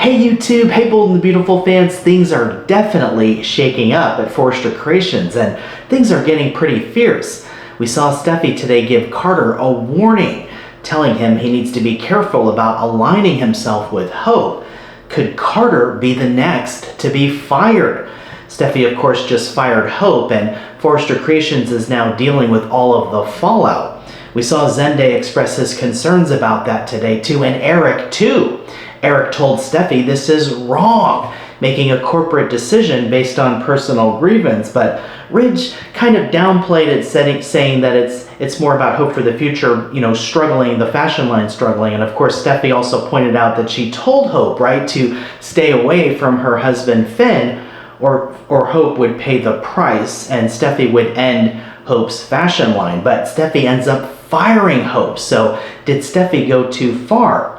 Hey YouTube, hey Bold and the Beautiful fans, things are definitely shaking up at Forrester Creations and things are getting pretty fierce. We saw Stephie today give Carter a warning, telling him he needs to be careful about aligning himself with Hope. Could Carter be the next to be fired? Stephie, of course, just fired Hope, and Forrester Creations is now dealing with all of the fallout. We saw Zende express his concerns about that today too, and Eric too. Eric told Stephie this is wrong, making a corporate decision based on personal grievance, but Ridge kind of downplayed it, saying that it's more about hope for the future, struggling, the fashion line struggling. And of course, Stephie also pointed out that she told Hope, right, to stay away from her husband Finn, or Hope would pay the price and Stephie would end Hope's fashion line. But Stephie ends up firing Hope. So did Stephie go too far?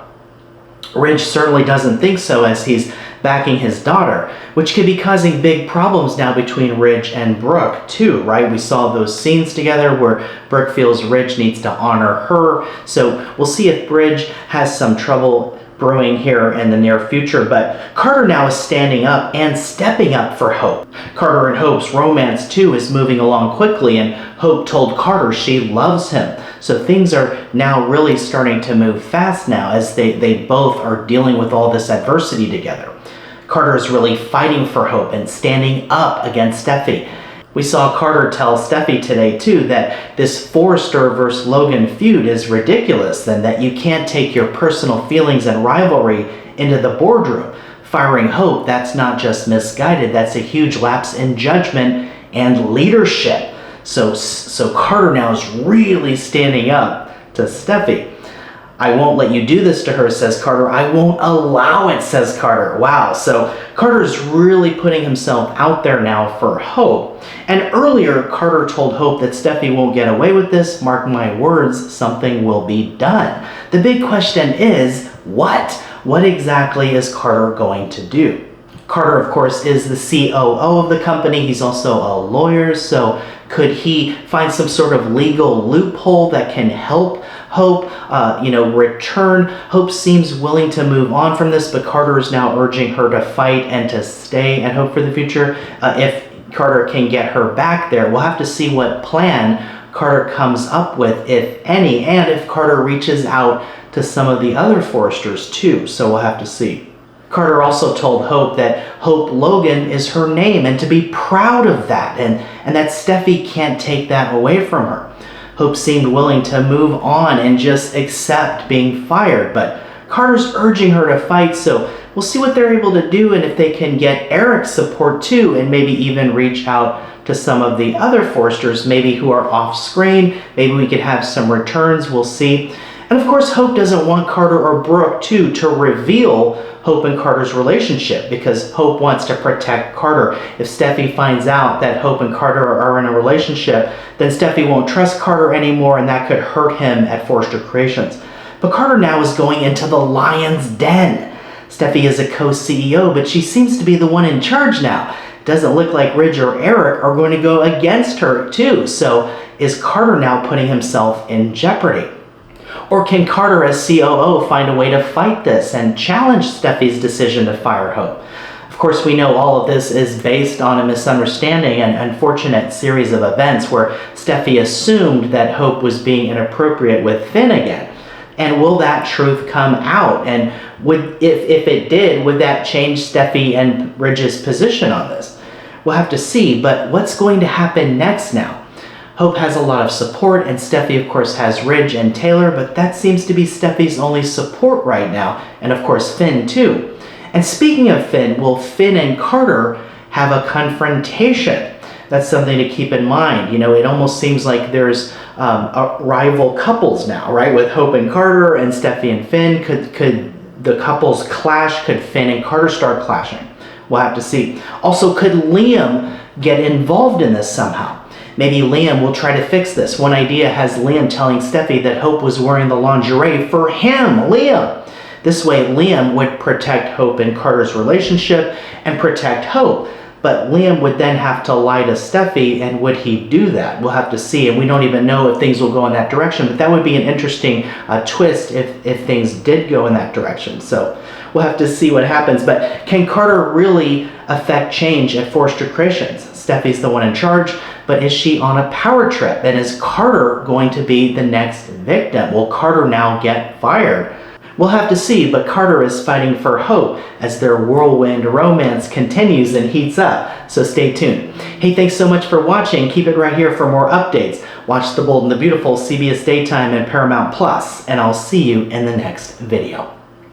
Ridge certainly doesn't think so, as he's backing his daughter, which could be causing big problems now between Ridge and Brooke too, right? We saw those scenes together where Brooke feels Ridge needs to honor her. So we'll see if Ridge has some trouble brewing here in the near future, but Carter now is standing up and stepping up for Hope. Carter and Hope's romance too is moving along quickly, and Hope told Carter she loves him. So things are now really starting to move fast now, as they both are dealing with all this adversity together. Carter is really fighting for Hope and standing up against Stephie. We saw Carter tell Stephie today too that this Forrester versus Logan feud is ridiculous, and that you can't take your personal feelings and rivalry into the boardroom. Firing Hope, that's not just misguided, that's a huge lapse in judgment and leadership. So Carter now is really standing up to Stephie. I won't let you do this to her, says Carter. I won't allow it, says Carter. Wow, so Carter's really putting himself out there now for Hope. And earlier, Carter told Hope that Stephie won't get away with this. Mark my words, something will be done. The big question is, what? What exactly is Carter going to do? Carter, of course, is the COO of the company. He's also a lawyer, so could he find some sort of legal loophole that can help Hope, return? Hope seems willing to move on from this, but Carter is now urging her to fight and to stay and hope for the future. If Carter can get her back there, we'll have to see what plan Carter comes up with, if any, and if Carter reaches out to some of the other Forresters too, so we'll have to see. Carter also told Hope that Hope Logan is her name and to be proud of that, and that Stephie can't take that away from her. Hope seemed willing to move on and just accept being fired, but Carter's urging her to fight, so we'll see what they're able to do and if they can get Eric's support too, and maybe even reach out to some of the other Forresters, maybe who are off screen. Maybe we could have some returns, we'll see. And of course, Hope doesn't want Carter or Brooke too to reveal Hope and Carter's relationship, because Hope wants to protect Carter. If Stephie finds out that Hope and Carter are in a relationship, then Stephie won't trust Carter anymore, and that could hurt him at Forrester Creations. But Carter now is going into the lion's den. Stephie is a co-CEO, but she seems to be the one in charge now. Doesn't look like Ridge or Eric are going to go against her too. So is Carter now putting himself in jeopardy? Or can Carter as COO find a way to fight this and challenge Stephie's decision to fire Hope? Of course, we know all of this is based on a misunderstanding and unfortunate series of events where Stephie assumed that Hope was being inappropriate with Finn again. And will that truth come out? And if it did, would that change Stephie and Ridge's position on this? We'll have to see, but what's going to happen next now? Hope has a lot of support, and Stephie, of course, has Ridge and Taylor, but that seems to be Stephie's only support right now, and of course Finn too. And speaking of Finn, will Finn and Carter have a confrontation? That's something to keep in mind. It almost seems like there's rival couples now, right? With Hope and Carter and Stephie and Finn. Could the couples clash? Could Finn and Carter start clashing? We'll have to see. Also, could Liam get involved in this somehow? Maybe Liam will try to fix this. One idea has Liam telling Stephie that Hope was wearing the lingerie for him, Liam. This way, Liam would protect Hope and Carter's relationship and protect Hope. But Liam would then have to lie to Stephie, and would he do that? We'll have to see, and we don't even know if things will go in that direction, but that would be an interesting twist if things did go in that direction. So we'll have to see what happens. But can Carter really affect change at Forrester Creations? Steffi's the one in charge, but is she on a power trip? And is Carter going to be the next victim? Will Carter now get fired? We'll have to see, but Carter is fighting for hope as their whirlwind romance continues and heats up. So stay tuned. Hey, thanks so much for watching. Keep it right here for more updates. Watch The Bold and the Beautiful, CBS Daytime and Paramount Plus, and I'll see you in the next video.